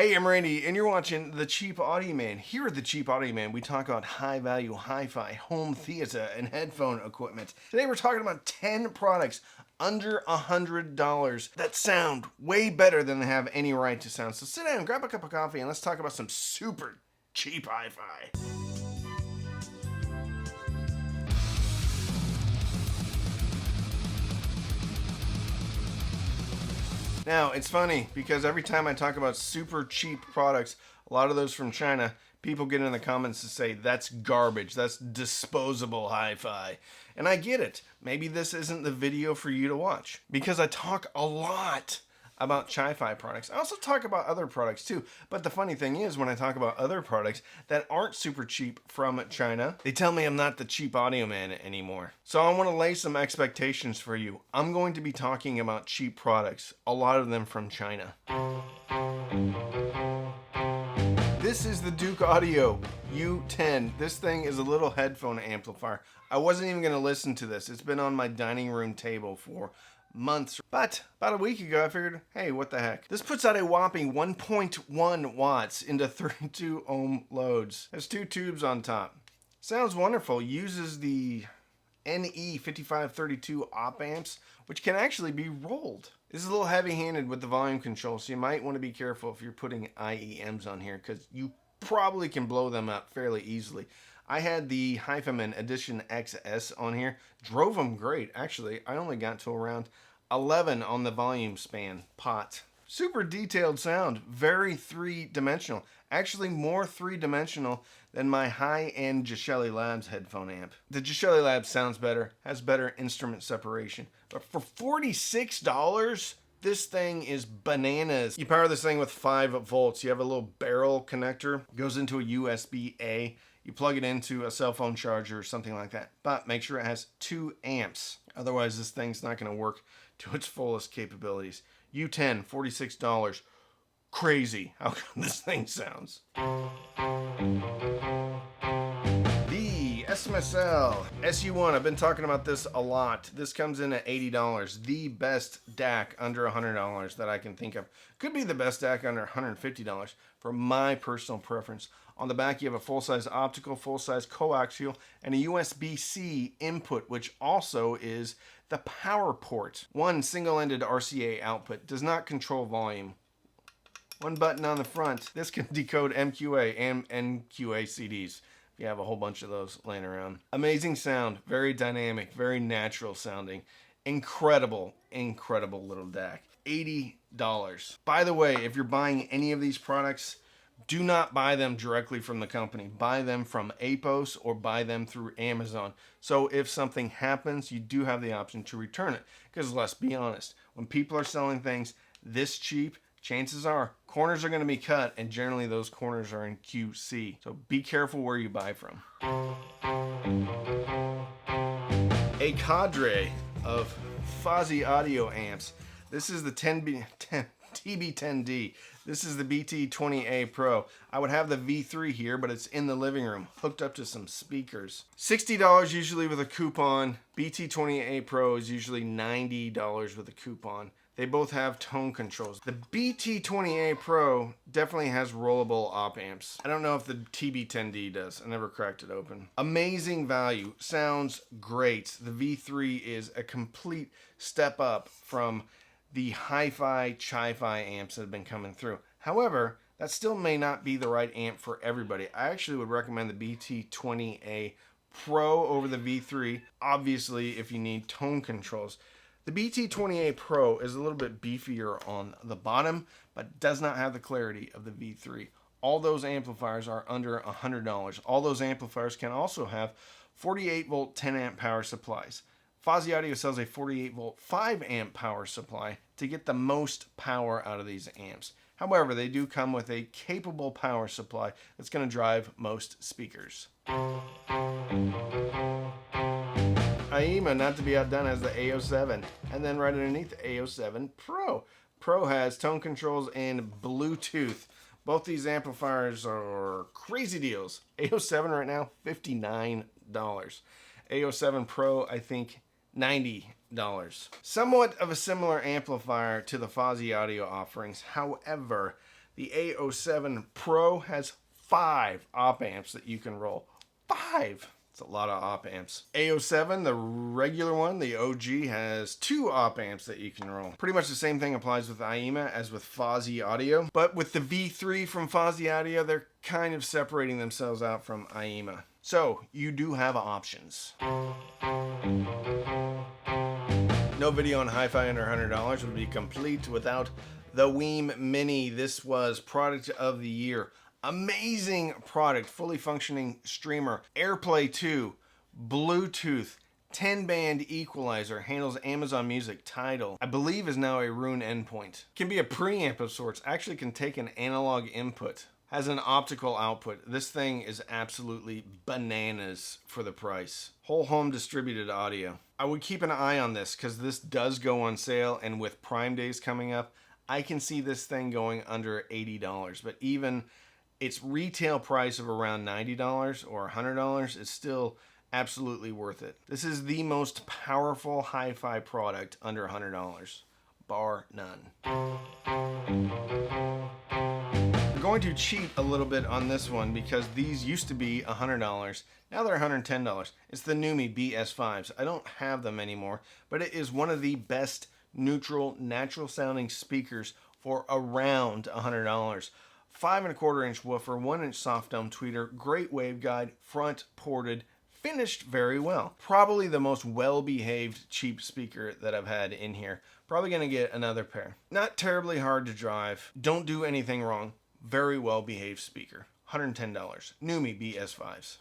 Hey, I'm Randy, and you're watching The Cheap Audio Man. Here at The Cheap Audio Man, we talk about high-value hi-fi, home theater, and headphone equipment. Today we're talking about 10 products under $100 that sound way better than they have any right to sound. So sit down, grab a cup of coffee, and let's talk about some super cheap hi-fi. Now, it's funny because every time I talk about super cheap products, a lot of those from China, people get in the comments to say, that's garbage, that's disposable hi-fi. And I get it. Maybe this isn't the video for you to watch because I talk a lot about Chi-Fi products. I also talk about other products too. But the funny thing is, when I talk about other products that aren't super cheap from China, they tell me I'm not the cheap audio man anymore. So I want to lay some expectations for you. I'm going to be talking about cheap products, a lot of them from China. This is the Duke Audio U10. This thing is a little headphone amplifier. I wasn't even going to listen to this. It's been on my dining room table for months, but about a week ago I figured, hey, what the heck. This puts out a whopping 1.1 watts into 32 ohm loads. Has two tubes on top. Sounds wonderful. Uses the NE5532 op amps, which can actually be rolled. This is a little heavy-handed with the volume control, so you might want to be careful if you're putting IEMs on here, because you probably can blow them out fairly easily. I had the HiFiMan Edition XS on here. Drove them great. Actually, I only got to around 11 on the volume span pot. Super detailed sound. Very three-dimensional. Actually, more three-dimensional than my high-end Gishelli Labs headphone amp. The Gishelli Labs sounds better, has better instrument separation. But for $46, this thing is bananas. You power this thing with 5 volts. You have a little barrel connector. Goes into a USB-A. You plug it into a cell phone charger or something like that. But make sure it has 2 amps. Otherwise, this thing's not going to work to its fullest capabilities. U10, $46. Crazy how good this thing sounds. The SMSL SU1, I've been talking about this a lot. This comes in at $80. The best DAC under $100 that I can think of. Could be the best DAC under $150 for my personal preference. On the back, you have a full-size optical, full-size coaxial, and a USB-C input, which also is the power port. One single-ended RCA output. Does not control volume. One button on the front. This can decode MQA and NQA CDs. If you have a whole bunch of those laying around. Amazing sound. Very dynamic. Very natural sounding. Incredible, incredible little DAC. $80. By the way, if you're buying any of these products, do not buy them directly from the company. Buy them from APOS or buy them through Amazon. So if something happens, you do have the option to return it. Because let's be honest, when people are selling things this cheap, chances are corners are going to be cut, and generally those corners are in QC. So be careful where you buy from. A cadre of Fuzzy audio amps. This is the TB10D. This is the BT20A Pro. I would have the V3 here, but it's in the living room, hooked up to some speakers. $60 usually with a coupon. BT20A Pro is usually $90 with a coupon. They both have tone controls. The BT20A Pro definitely has rollable op amps. I don't know if the TB10D does. I never cracked it open. Amazing value. Sounds great. The V3 is a complete step up from the hi-fi, chi-fi amps that have been coming through. However, that still may not be the right amp for everybody. I actually would recommend the BT20A Pro over the V3, obviously if you need tone controls. The BT20A Pro is a little bit beefier on the bottom, but does not have the clarity of the V3. All those amplifiers are under $100. All those amplifiers can also have 48 volt 10 amp power supplies. Fuzzy Audio sells a 48 volt 5 amp power supply to get the most power out of these amps. However, they do come with a capable power supply that's going to drive most speakers. IEMA, not to be outdone, has the A07, and then right underneath the A07 Pro. Pro has tone controls and Bluetooth. Both these amplifiers are crazy deals. A07 right now, $59. A07 Pro, I think, $90. Somewhat of a similar amplifier to the Fuzzy Audio offerings. However, The A07 Pro has 5 op amps that you can roll. 5! It's a lot of op amps. A07, the regular one, the OG, has 2 op amps that you can roll. Pretty much the same thing applies with IEMA as with Fozzy Audio. But with the V3 from Fozzy Audio, they're kind of separating themselves out from IEMA. So, you do have options. No video on hi-fi under $100 would be complete without the Weem Mini. This was product of the year. Amazing product, fully functioning streamer, AirPlay 2, Bluetooth, 10-band equalizer, handles Amazon Music, Tidal. I believe is now a Roon endpoint. Can be a preamp of sorts, actually can take an analog input. Has an optical output. This thing is absolutely bananas for the price. Whole home distributed audio. I would keep an eye on this because this does go on sale, and with Prime Days coming up, I can see this thing going under $80. But even its retail price of around $90 or $100 is still absolutely worth it. This is the most powerful hi-fi product under $100, bar none. I'm going to cheat a little bit on this one because these used to be $100. Now they're $110. It's the NUMI BS5s. I don't have them anymore, but it is one of the best neutral, natural sounding speakers for around $100. 5 1/4 inch woofer, 1 inch soft dome tweeter, great waveguide, front ported, finished very well. Probably the most well-behaved cheap speaker that I've had in here. Probably gonna get another pair. Not terribly hard to drive. Don't do anything wrong. Very well-behaved speaker. $110. NUMI BS5s.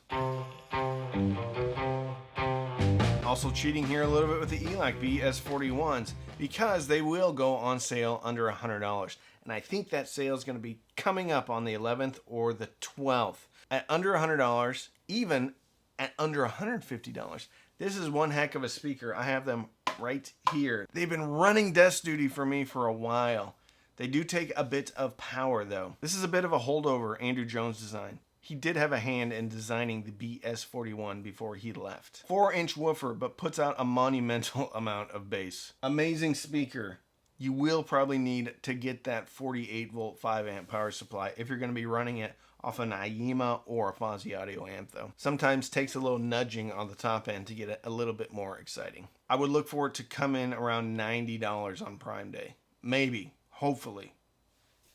Also cheating here a little bit with the ELAC BS41s because they will go on sale under $100. And I think that sale is going to be coming up on the 11th or the 12th. At under $100, even at under $150, this is one heck of a speaker. I have them right here. They've been running desk duty for me for a while. They do take a bit of power though. This is a bit of a holdover Andrew Jones design. He did have a hand in designing the BS41 before he left. 4-inch woofer, but puts out a monumental amount of bass. Amazing speaker. You will probably need to get that 48 volt 5 amp power supply if you're going to be running it off an IEMA or a Fozzy Audio amp though. Sometimes takes a little nudging on the top end to get it a little bit more exciting. I would look for it to come in around $90 on Prime Day. Maybe, hopefully.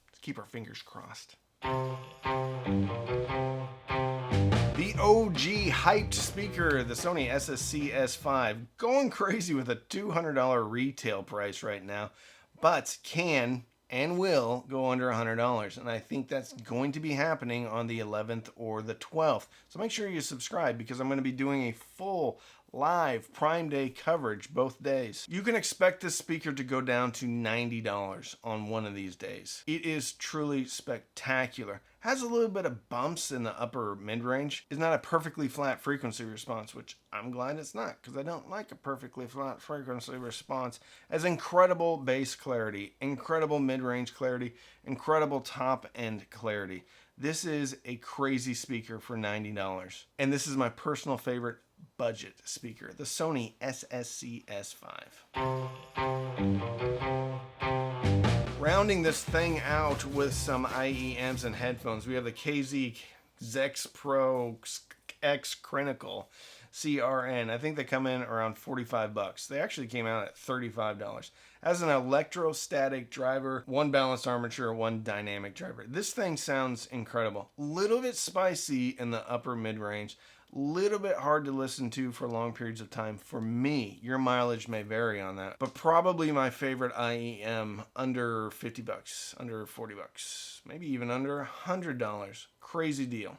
Let's keep our fingers crossed. The OG hyped speaker, the Sony S5, going crazy with a $200 retail price right now, but can and will go under $100, and I think that's going to be happening on the 11th or the 12th. So make sure you subscribe because I'm going to be doing a full live Prime Day coverage both days. You can expect this speaker to go down to $90 on one of these days. It is truly spectacular. Has a little bit of bumps in the upper mid-range. It's not a perfectly flat frequency response, which I'm glad it's not because I don't like a perfectly flat frequency response. Has incredible bass clarity, incredible mid-range clarity, incredible top-end clarity. This is a crazy speaker for $90. And this is my personal favorite budget speaker, the Sony S5. Rounding this thing out with some IEMs and headphones, we have the KZ Zex Pro X Critical CRN. I think they come in around 45 bucks. They actually came out at $35. Has an electrostatic driver, 1 balanced armature, 1 dynamic driver. This thing sounds incredible. Little bit spicy in the upper mid-range. Little bit hard to listen to for long periods of time for me. Your mileage may vary on that, but probably my favorite IEM under 50 bucks, under 40 bucks, maybe even under $100. Crazy deal.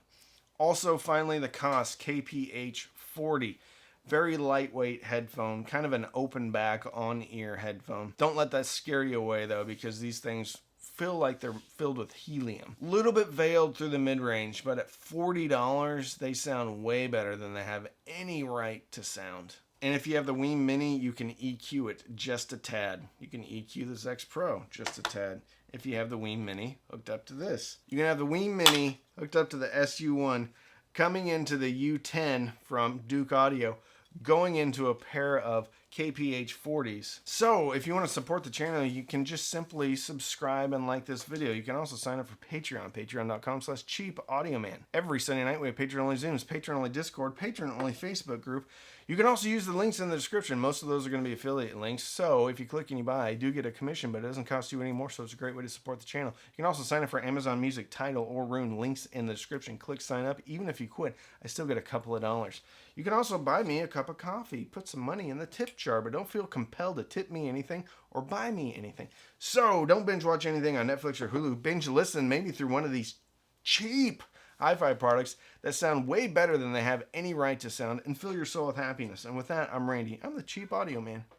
Also, finally, the cost, KPH 40. Very lightweight headphone, kind of an open back on-ear headphone. Don't let that scare you away though, because these things feel like they're filled with helium. Little bit veiled through the mid-range, but at $40, they sound way better than they have any right to sound. And if you have the Weem Mini, you can EQ it just a tad. You can EQ the Zex Pro just a tad. If you have the Weem Mini hooked up to this. You can have the Weem Mini hooked up to the SU1, coming into the U10 from Duke Audio, going into a pair of KPH 40s. So if you want to support the channel, you can just simply subscribe and like this video. You can also sign up for Patreon, patreon.com/cheapaudioman. Every Sunday night we have Patreon-only Zooms, Patreon-only Discord, Patreon-only Facebook group. You can also use the links in the description. Most of those are going to be affiliate links. So if you click and you buy, you do get a commission, but it doesn't cost you any more, so it's a great way to support the channel. You can also sign up for Amazon Music, Tidal, or Rune. Links in the description. Click sign up. Even if you quit, I still get a couple of dollars. You can also buy me a cup of coffee. Put some money in the tip jar, but don't feel compelled to tip me anything or buy me anything. So don't binge watch anything on Netflix or Hulu. Binge listen maybe through one of these cheap hi-fi products that sound way better than they have any right to sound, and fill your soul with happiness. And with that, I'm Randy. I'm the Cheap Audio Man.